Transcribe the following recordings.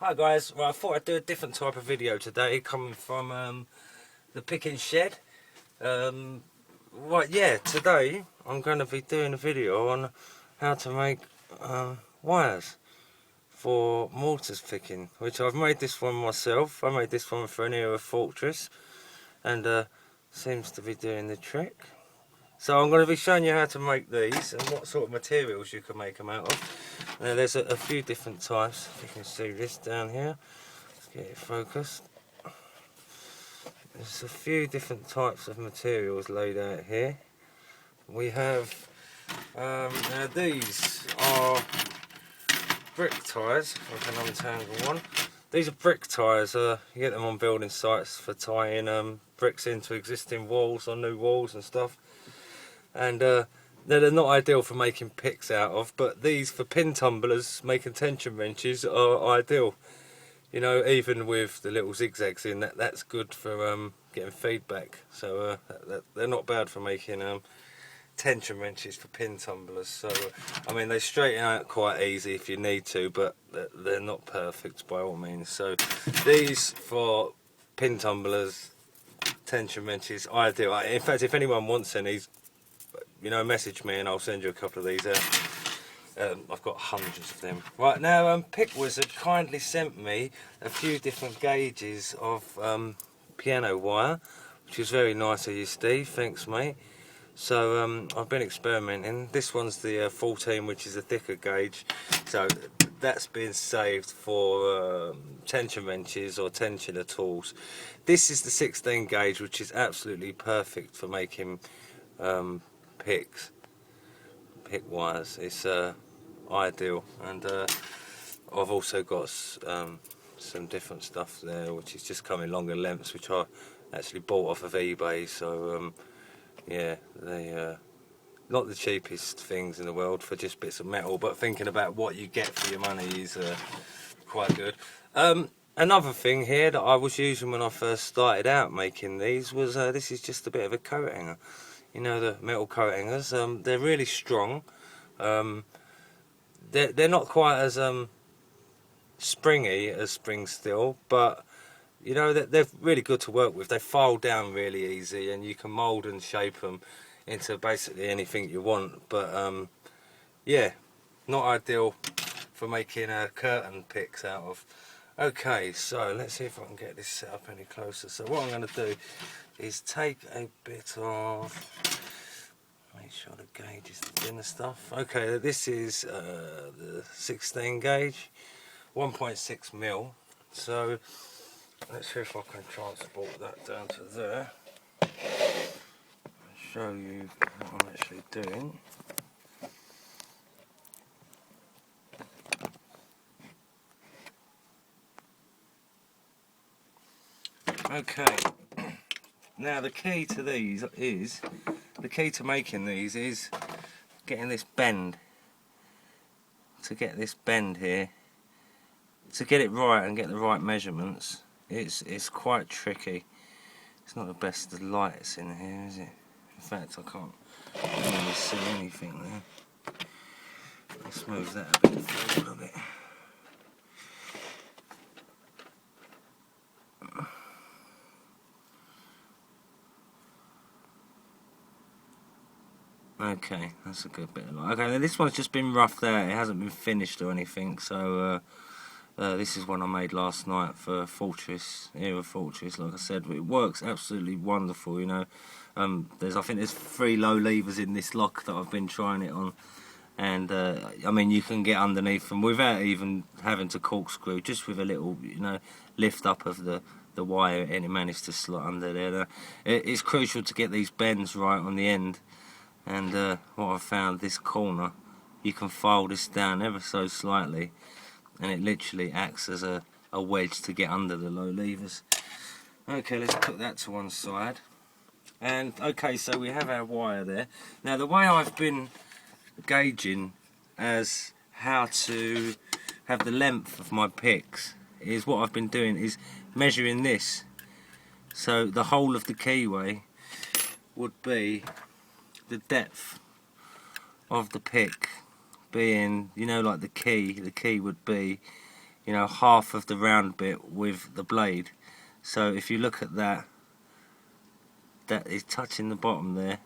Hi guys, well I thought I'd do a different type of video today coming from the picking shed. Today I'm going to be doing a video on how to make wires for mortise picking, which I've made this one myself. I made this one for an era fortress and seems to be doing the trick. So I'm going to be showing you how to make these and what sort of materials you can make them out of. Now there's a few different types. If you can see this down here, let's get it focused. There's a few different types of materials laid out here. We have, now these are brick ties, if I can untangle one. These are brick ties, you get them on building sites for tying bricks into existing walls or new walls and stuff. And they're not ideal for making picks out of, but these for pin tumblers, making tension wrenches, are ideal. You know, even with the little zigzags in, that's good for getting feedback. So they're not bad for making tension wrenches for pin tumblers. So I mean, they straighten out quite easy if you need to, but they're not perfect by all means. So these for pin tumblers, tension wrenches, ideal. In fact, if anyone wants any, you know, message me and I'll send you a couple of these out. I've got hundreds of them. Right now, Pick Wizard kindly sent me a few different gauges of piano wire, which is very nice of you, Steve. Thanks, mate. So I've been experimenting. This one's the 14, which is a thicker gauge. So that's been saved for tension wrenches or tensioner tools. This is the 16 gauge, which is absolutely perfect for making pick wires. It's ideal, and I've also got some different stuff there which is just coming longer lengths, which I actually bought off of eBay. So yeah, they not the cheapest things in the world for just bits of metal, but thinking about what you get for your money is quite good. Another thing here that I was using when I first started out making these was this is just a bit of a coat hanger. You know, the metal coat hangers, they're really strong. They're not quite as springy as spring steel, but you know, they're really good to work with. They file down really easy, and you can mould and shape them into basically anything you want. But yeah, not ideal for making curtain picks out of. Okay, so let's see if I can get this set up any closer. So what I'm going to do is take a bit of, make sure the gauge is the thinner stuff. Okay, this is the 16 gauge, 1.6 mil. So let's see if I can transport that down to there. I'll show you what I'm actually doing. Okay, now the key to these is, the key to making these is getting this bend. To get this bend here, to get it right and get the right measurements, it's quite tricky. It's not the best of lights in here, is it? In fact, I can't really see anything there. Let's move that a bit forward a bit. Okay, that's a good bit of light. Okay, now this one's just been roughed out, it hasn't been finished or anything, so this is one I made last night for Fortress, Era Fortress, like I said. It works absolutely wonderful, you know. I think there's 3 low levers in this lock that I've been trying it on, and I mean, you can get underneath them without even having to corkscrew, just with a little, you know, lift up of the wire, and it managed to slot under there. It's crucial to get these bends right on the end. And what I've found, this corner, you can file this down ever so slightly, and it literally acts as a wedge to get under the low levers. Okay, let's put that to one side. And okay, so we have our wire there. Now the way I've been gauging as how to have the length of my picks is, what I've been doing is measuring this. So the whole of the keyway would be the depth of the pick being, you know, like the key would be you know, half of the round bit with the blade. So if you look at that, that is touching the bottom there,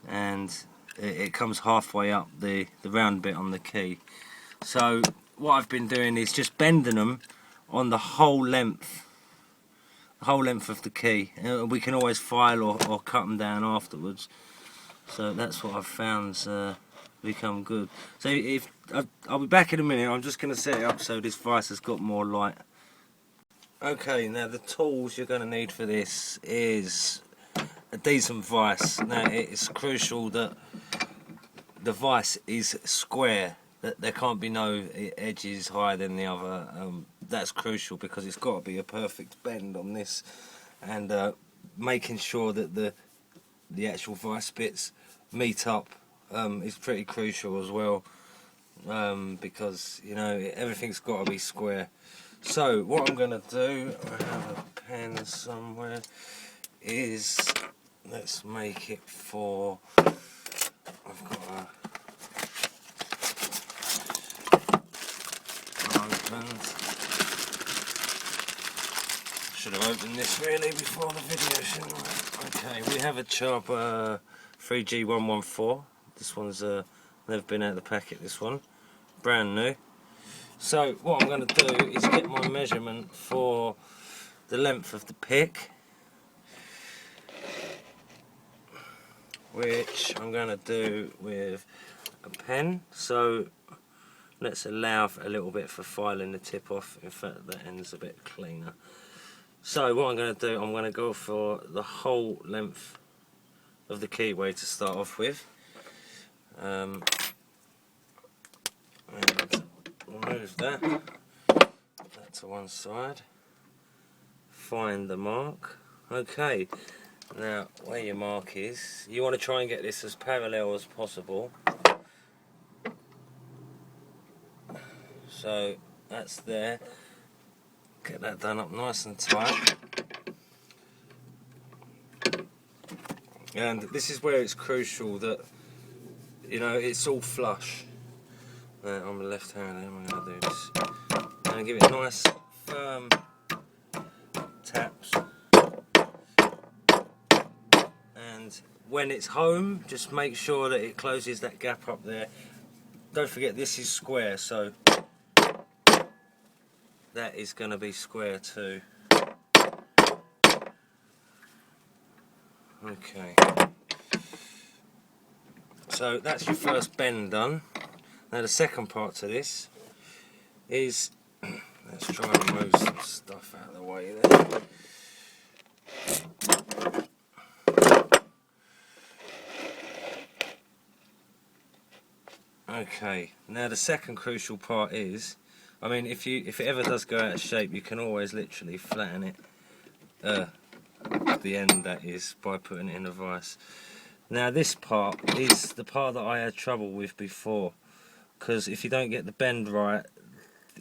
and it comes halfway up the round bit on the key. So what I've been doing is just bending them on the whole length of the key. We can always file or cut them down afterwards. So that's what I've found's become good. So if I'll be back in a minute. I'm just going to set it up so this vice has got more light. Okay, now the tools you're going to need for this is a decent vice. Now it's crucial that the vice is square, that there can't be no edges higher than the other. That's crucial because it's got to be a perfect bend on this, and making sure that the actual vice bits meet up is pretty crucial as well, because you know everything's got to be square. So what I'm going to do, I have a pen somewhere, is let's make it for, I've got a opened. Should have opened this really before the video, shouldn't I? Okay, we have a Sharp 3G114. This one's never been out of the packet, this one. Brand new. So what I'm going to do is get my measurement for the length of the pick, which I'm going to do with a pen. So let's allow a little bit for filing the tip off. In fact, that end's a bit cleaner. So what I'm going to do, I'm going to go for the whole length of the keyway to start off with. And remove that to one side. Find the mark. Okay, now where your mark is, you want to try and get this as parallel as possible. So that's there. Get that done up nice and tight. And this is where it's crucial that, you know, it's all flush. On the left hand, I'm going to do this. I'm going to give it nice firm taps. And when it's home, just make sure that it closes that gap up there. Don't forget this is square, so that is going to be square too. Okay. So that's your first bend done. Now the second part to this is, let's try and move some stuff out of the way there. Okay, now the second crucial part is, I mean, if it ever does go out of shape, you can always literally flatten it, the end that is, by putting it in a vise. Now this part is the part that I had trouble with before, because if you don't get the bend right,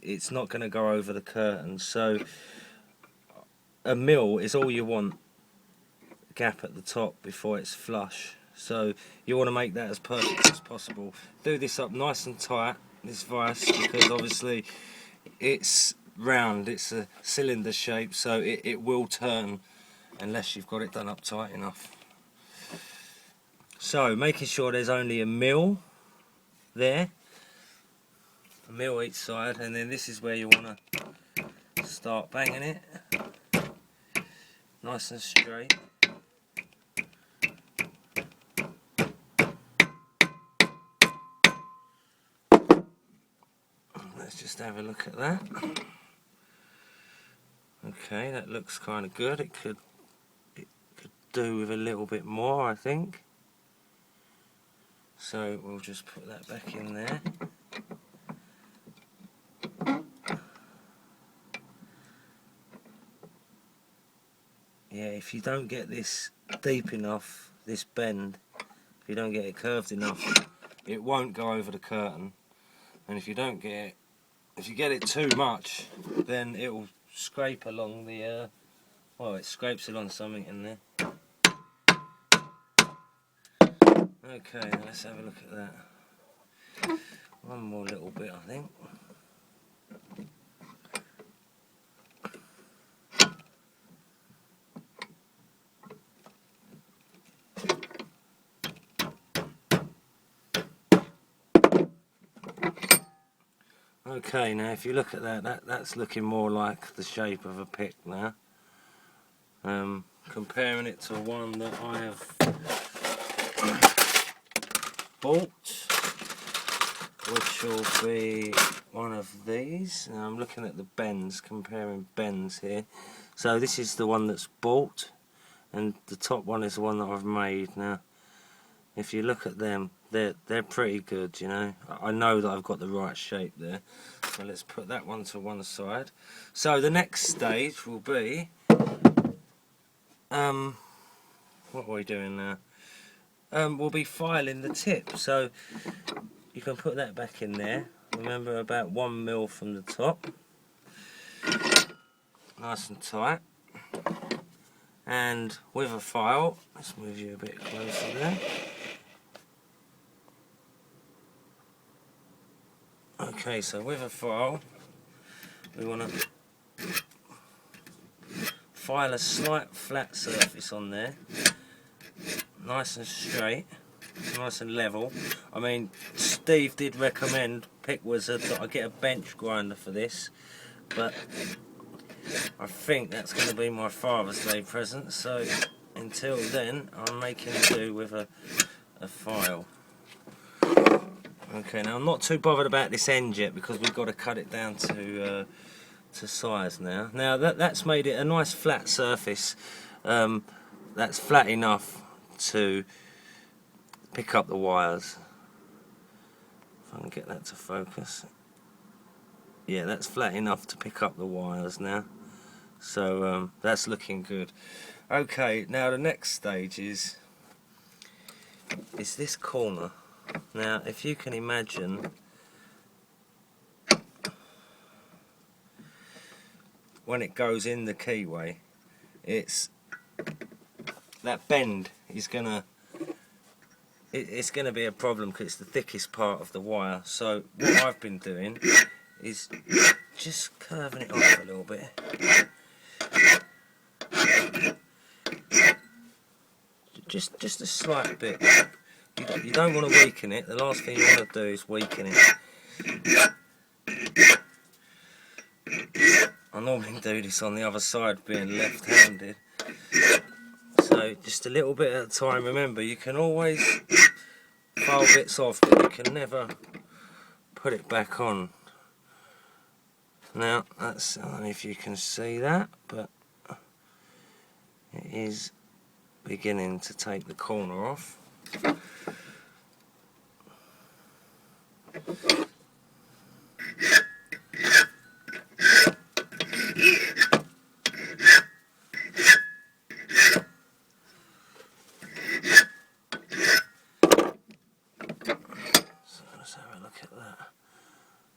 it's not going to go over the curtain. So a mil is all you want, gap at the top before it's flush. So you want to make that as perfect as possible. Do this up nice and tight, this vise, because obviously it's round, it's a cylinder shape, so it will turn unless you've got it done up tight enough. So making sure there's only a mil there, a mil each side, and then this is where you want to start banging it nice and straight. Let's just have a look at that. Okay, that looks kind of good. It could do with a little bit more, I think. So we'll just put that back in there. Yeah, if you don't get this deep enough, this bend, if you don't get it curved enough, it won't go over the curtain. And if you don't get it, if you get it too much, then it will scrape along the, well, it scrapes along something in there. Okay, now let's have a look at that. One more little bit, I think. Okay, now if you look at that's looking more like the shape of a pick now. Comparing it to one that I have bought, which will be one of these. Now I'm looking at the bends, comparing bends here. So this is the one that's bought, and the top one is the one that I've made. Now if you look at them, they're pretty good, you know. I know that I've got the right shape there. So let's put that one to one side. So the next stage will be what are we doing now? We'll be filing the tip. So you can put that back in there. Remember, about 1 mil from the top. Nice and tight. And with a file, let's move you a bit closer there. Okay, so with a file, we want to file a slight flat surface on there, nice and straight, nice and level. I mean, Steve did recommend, Pick Wizard, that I get a bench grinder for this, but I think that's going to be my Father's Day present, so until then I'm making do with a file. Okay, now I'm not too bothered about this end yet because we've got to cut it down to size now. Now that's made it a nice flat surface. That's flat enough to pick up the wires. If I can get that to focus. Yeah, that's flat enough to pick up the wires now. So that's looking good. Okay, now the next stage is this corner. Now, if you can imagine, when it goes in the keyway, it's that bend is gonna be a problem because it's the thickest part of the wire. So what I've been doing is just curving it off a little bit. Just a slight bit. You don't want to weaken it. The last thing you want to do is weaken it. I normally do this on the other side, being left-handed. So just a little bit at a time. Remember, you can always file bits off, but you can never put it back on. Now, that's, I don't know if you can see that, but it is beginning to take the corner off.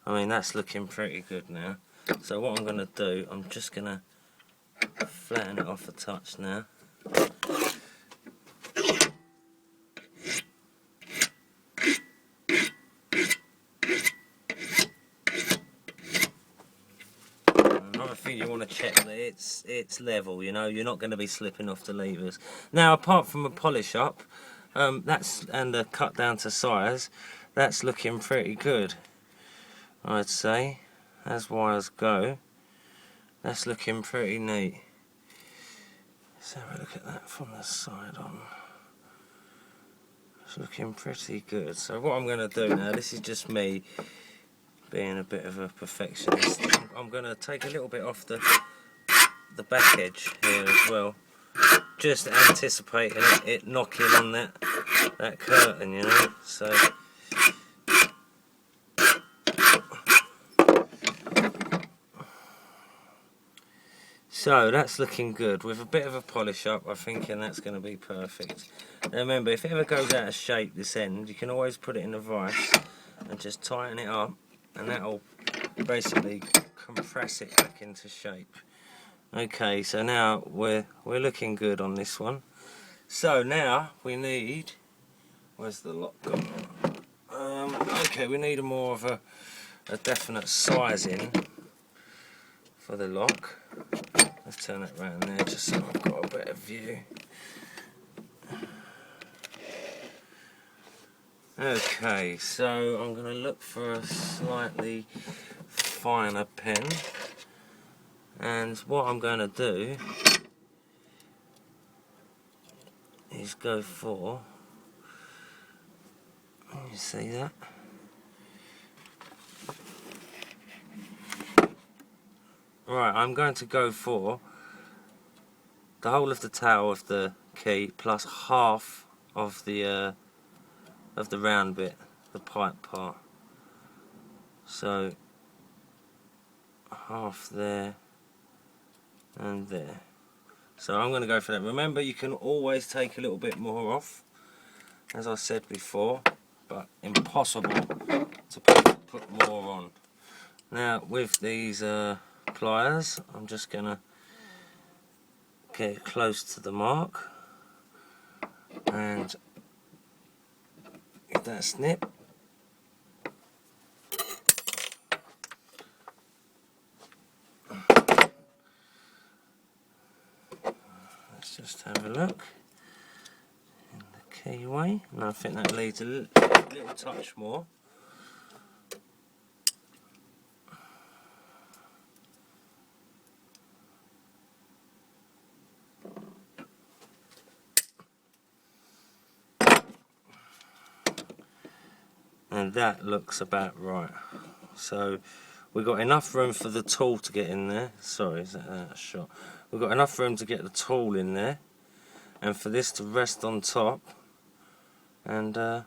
I mean, that's looking pretty good now. So what I'm going to do, I'm just going to flatten it off a touch now. Another thing you want to check that it's level, you know, you're not going to be slipping off the levers. Now, apart from a polish up, and a cut down to size, that's looking pretty good. I'd say, as wires go, that's looking pretty neat. Let's have a look at that from the side on. It's looking pretty good. So what I'm going to do now, this is just me being a bit of a perfectionist. I'm going to take a little bit off the back edge here as well, just anticipating it knocking on that curtain, you know. So that's looking good. With a bit of a polish up, I'm thinking that's going to be perfect. Now remember, if it ever goes out of shape, this end, you can always put it in a vise and just tighten it up, and that'll basically compress it back into shape. Okay, so now we're looking good on this one. So now we need, where's the lock gone? Okay, we need more of a definite sizing for the lock. Let's turn it around there just so I've got a better view. Okay, so I'm going to look for a slightly finer pen, and what I'm going to do is go for, you see that? Right, I'm going to go for the whole of the tail of the key plus half of the round bit, the pipe part. So half there and there. So I'm going to go for that. Remember, you can always take a little bit more off, as I said before, but impossible to put more on. Now with these pliers, I'm just going to get it close to the mark and give that a snip. Let's just have a look in the keyway, and I think that leads a little touch more. And that looks about right. So we've got enough room for the tool to get in there. Sorry, is that a shot? We've got enough room to get the tool in there, and for this to rest on top and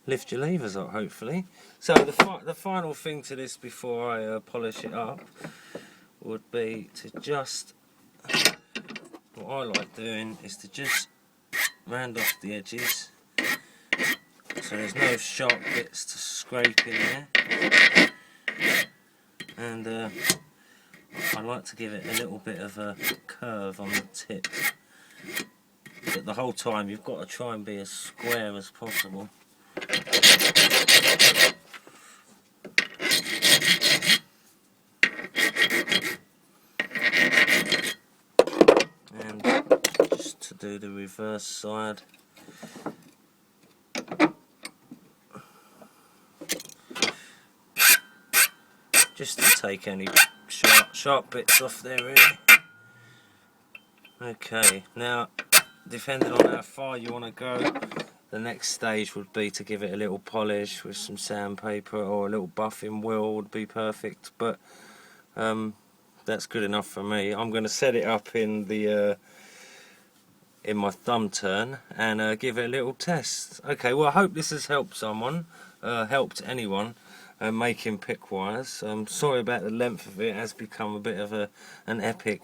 lift your levers up, hopefully. So the final thing to this before I polish it up would be to just, what I like doing is to just round off the edges, so there's no sharp bits to scrape in there, and I like to give it a little bit of a curve on the tip, but the whole time you've got to try and be as square as possible. And just to do the reverse side, just to take any sharp bits off there really. Okay, now depending on how far you want to go, the next stage would be to give it a little polish with some sandpaper, or a little buffing wheel would be perfect, but that's good enough for me. I'm going to set it up in the in my thumb turn and give it a little test. Okay, well I hope this has helped someone, helped anyone making pick wires. I'm sorry about the length of it. It has become a bit of an epic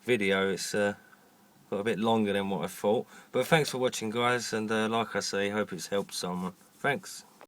video. It's got a bit longer than what I thought, but thanks for watching guys, and like I say, hope it's helped someone. Thanks.